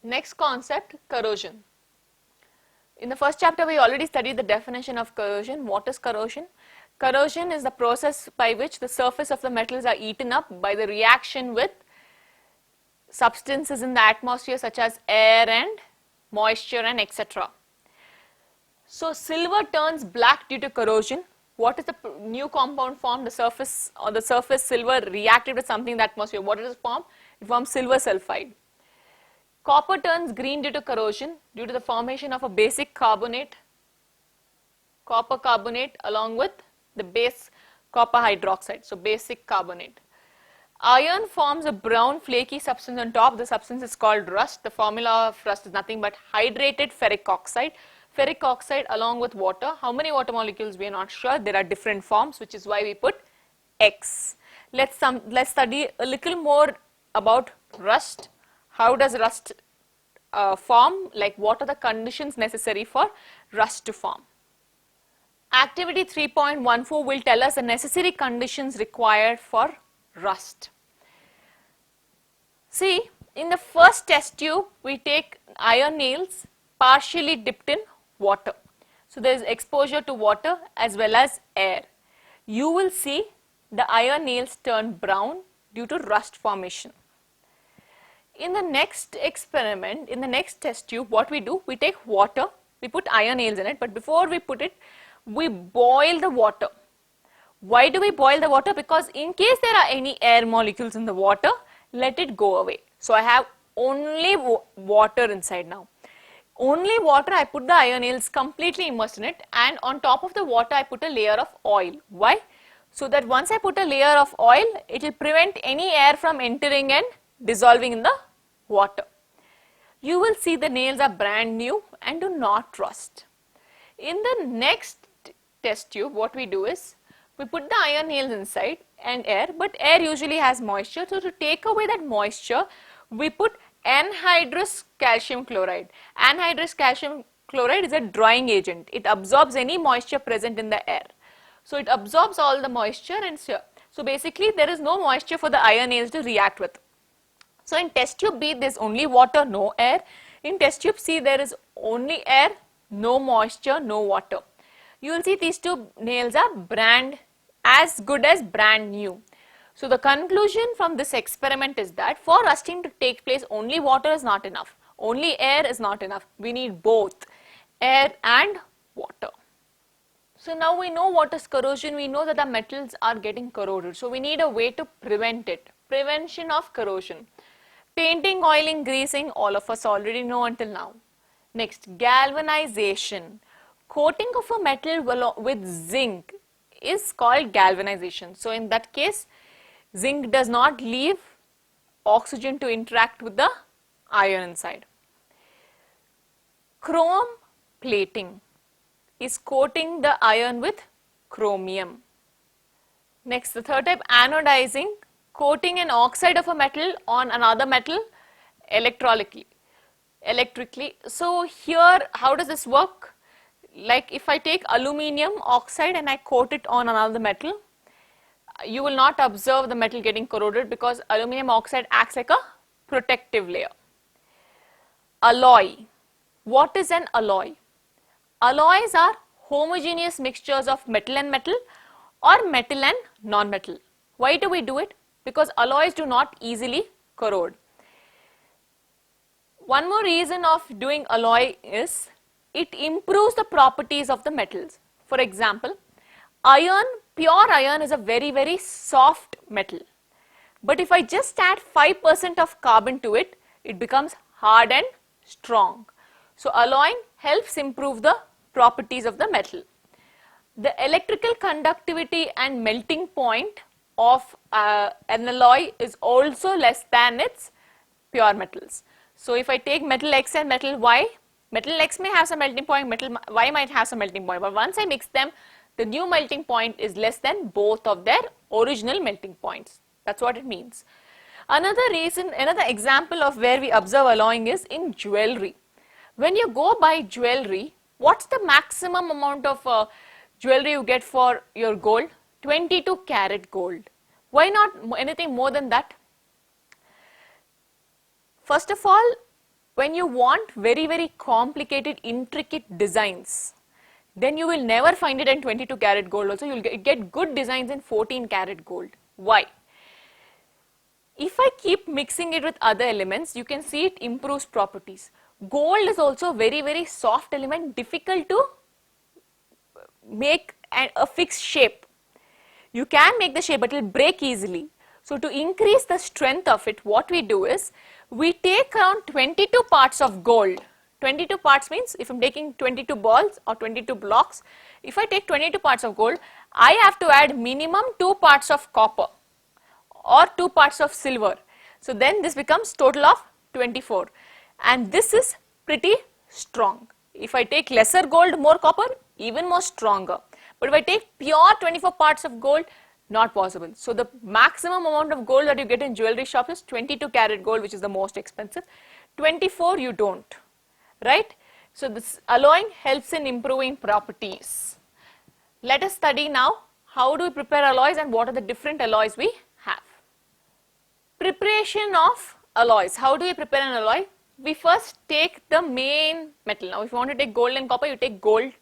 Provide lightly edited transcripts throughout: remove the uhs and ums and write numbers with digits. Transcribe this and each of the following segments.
Next concept, corrosion. In the first chapter, we already studied the definition of corrosion. What is corrosion? Corrosion is the process by which the surface of the metals are eaten up by the reaction with substances in the atmosphere such as air and moisture and etc. So silver turns black due to corrosion. What is the new compound formed? The surface or the surface silver reacted with something in the atmosphere. What does it form? It forms silver sulfide. Copper turns green due to corrosion due to the formation of a basic carbonate, copper carbonate along with the base copper hydroxide, so basic carbonate. Iron forms a brown flaky substance on top. The substance is called rust. The formula of rust is nothing but hydrated ferric oxide. Ferric oxide along with water. How many water molecules we are not sure. There are different forms, which is why we put X. Let's study a little more about rust. How does rust form? Like what are the conditions necessary for rust to form? Activity 3.14 will tell us the necessary conditions required for rust. See, in the first test tube, we take iron nails partially dipped in water. So there is exposure to water as well as air. You will see the iron nails turn brown due to rust formation. In the next experiment, in the next test tube, what we do, we take water, we put iron nails in it, but before we put it, we boil the water. Why do we boil the water? Because in case there are any air molecules in the water, let it go away. So I have only water inside now. Only water, I put the iron nails completely immersed in it, and on top of the water I put a layer of oil. Why? So that once I put a layer of oil, it will prevent any air from entering and dissolving in the water. You will see the nails are brand new and do not rust. In the next test tube, what we do is, we put the iron nails inside and air, but air usually has moisture. So to take away that moisture, we put anhydrous calcium chloride. Anhydrous calcium chloride is a drying agent. It absorbs any moisture present in the air. So it absorbs all the moisture, and so basically there is no moisture for the iron nails to react with. So in test tube B, there is only water, no air. In test tube C, there is only air, no moisture, no water. You will see these two nails are as good as brand new. So the conclusion from this experiment is that for rusting to take place, only water is not enough. Only air is not enough. We need both air and water. So now we know what is corrosion. We know that the metals are getting corroded. So we need a way to prevent it. Prevention of corrosion. Painting, oiling, greasing, all of us already know until now. Next, galvanization. Coating of a metal with zinc is called galvanization. So in that case, zinc does not leave oxygen to interact with the iron inside. Chrome plating is coating the iron with chromium. Next, the third type, anodizing, coating an oxide of a metal on another metal electrically. So here, how does this work? Like if I take aluminium oxide and I coat it on another metal, you will not observe the metal getting corroded because aluminium oxide acts like a protective layer. Alloy. What is an alloy? Alloys are homogeneous mixtures of metal and metal or metal and non-metal. Why do we do it? Because alloys do not easily corrode. One more reason of doing alloy is it improves the properties of the metals. For example, iron, pure iron is a very soft metal. But if I just add 5% of carbon to it, it becomes hard and strong. So alloying helps improve the properties of the metal. The electrical conductivity and melting point of an alloy is also less than its pure metals. So if I take metal X and metal Y, metal X may have some melting point, metal Y might have some melting point, but once I mix them, the new melting point is less than both of their original melting points. That's what it means. Another example of where we observe alloying is in jewelry. When you go buy jewelry, what's the maximum amount of jewelry you get for your gold? 22 karat gold. Why not anything more than that? First of all, when you want very, very complicated, intricate designs, then you will never find it in 22 karat gold also. You will get good designs in 14 karat gold. Why? If I keep mixing it with other elements, you can see it improves properties. Gold is also a very, very soft element, difficult to make a fixed shape. You can make the shape, but it will break easily. So to increase the strength of it, what we do is, we take around 22 parts of gold. 22 parts means if I am taking 22 balls or 22 blocks, if I take 22 parts of gold, I have to add minimum 2 parts of copper or 2 parts of silver. So then this becomes total of 24, and this is pretty strong. If I take lesser gold, more copper, even more stronger. But if I take pure 24 parts of gold, not possible. So the maximum amount of gold that you get in jewelry shops is 22 karat gold, which is the most expensive. 24 you don't, right? So this alloying helps in improving properties. Let us study now how do we prepare alloys and what are the different alloys we have. Preparation of alloys. How do we prepare an alloy? We first take the main metal. Now if you want to take gold and copper, you take gold,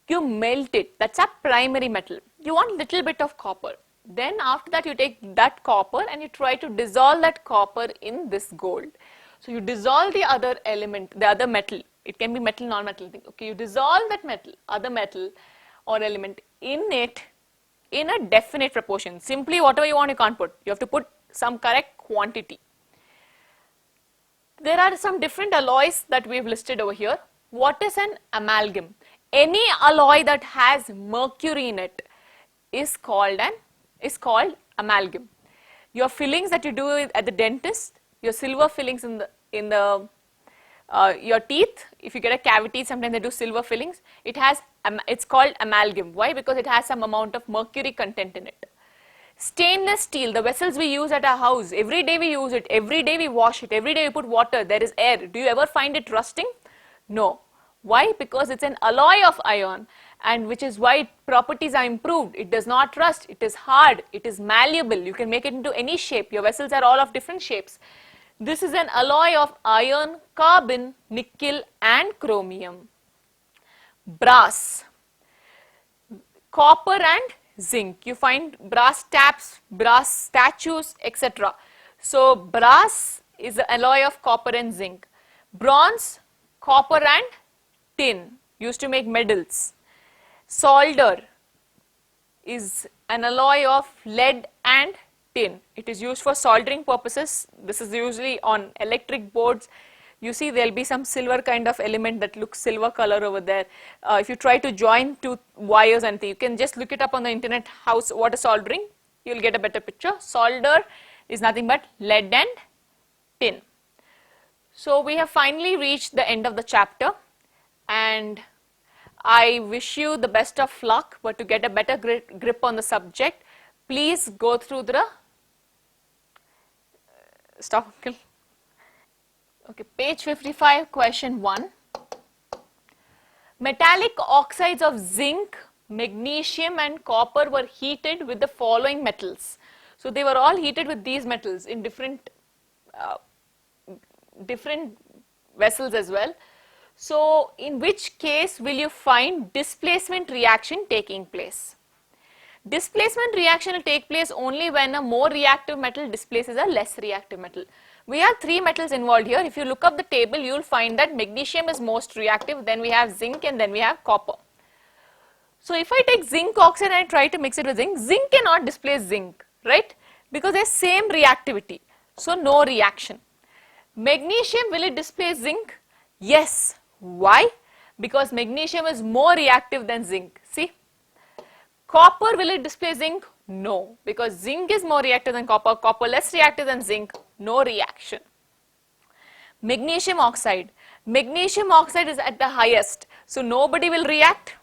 you melt it, that's a primary metal. You want little bit of copper. Then after that you take that copper and you try to dissolve that copper in this gold. So you dissolve the other element, the other metal. It can be metal, non-metal thing. Okay, you dissolve that metal, other metal or element in it in a definite proportion. Simply whatever you want you can't put. You have to put some correct quantity. There are some different alloys that we have listed over here. What is an amalgam? Any alloy that has mercury in it is called amalgam. Your fillings that you do at the dentist, your silver fillings in the your teeth, if you get a cavity, sometimes they do silver fillings. It's called amalgam. Why? Because it has some amount of mercury content in it. Stainless steel, the vessels we use at our house, every day we use it, every day we wash it, every day we put water, there is air. Do you ever find it rusting? No. Why? Because it's an alloy of iron, and which is why properties are improved. It does not rust, it is hard, it is malleable, you can make it into any shape. Your vessels are all of different shapes. This is an alloy of iron, carbon, nickel and chromium. Brass, copper and zinc. You find brass taps, brass statues, etc. So brass is the alloy of copper and zinc. Bronze, copper and tin, used to make medals. Solder is an alloy of lead and tin. It is used for soldering purposes. This is usually on electric boards. You see there will be some silver kind of element that looks silver color over there. If you try to join two wires and you can just look it up on the internet, what is soldering, you will get a better picture. Solder is nothing but lead and tin. So we have finally reached the end of the chapter, and I wish you the best of luck, but to get a better grip on the subject, please go through the page 55, question 1. Metallic oxides of zinc, magnesium and copper were heated with the following metals. So they were all heated with these metals in different vessels as well. So in which case will you find displacement reaction taking place? Displacement reaction will take place only when a more reactive metal displaces a less reactive metal. We have 3 metals involved here. If you look up the table, you will find that magnesium is most reactive, then we have zinc and then we have copper. So if I take zinc oxide and I try to mix it with zinc, zinc cannot displace zinc, right? Because they have same reactivity. So no reaction. Magnesium, will it displace zinc? Yes. Why? Because magnesium is more reactive than zinc. See? Copper, will it displace zinc? No. Because zinc is more reactive than copper, copper less reactive than zinc, no reaction. Magnesium oxide. Magnesium oxide is at the highest, so nobody will react.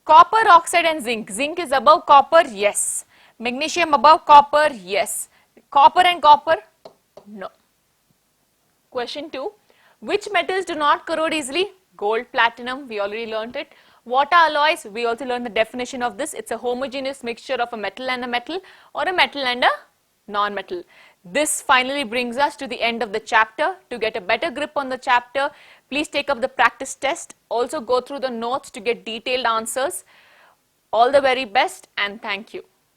Copper oxide and zinc. Zinc is above copper, yes. Magnesium above copper, yes. Copper and copper, no. Question 2. Which metals do not corrode easily? Gold, platinum, we already learnt it. What are alloys? We also learned the definition of this. It's a homogeneous mixture of a metal and a metal, or a metal and a non-metal. This finally brings us to the end of the chapter. To get a better grip on the chapter, please take up the practice test. Also go through the notes to get detailed answers. All the very best and thank you.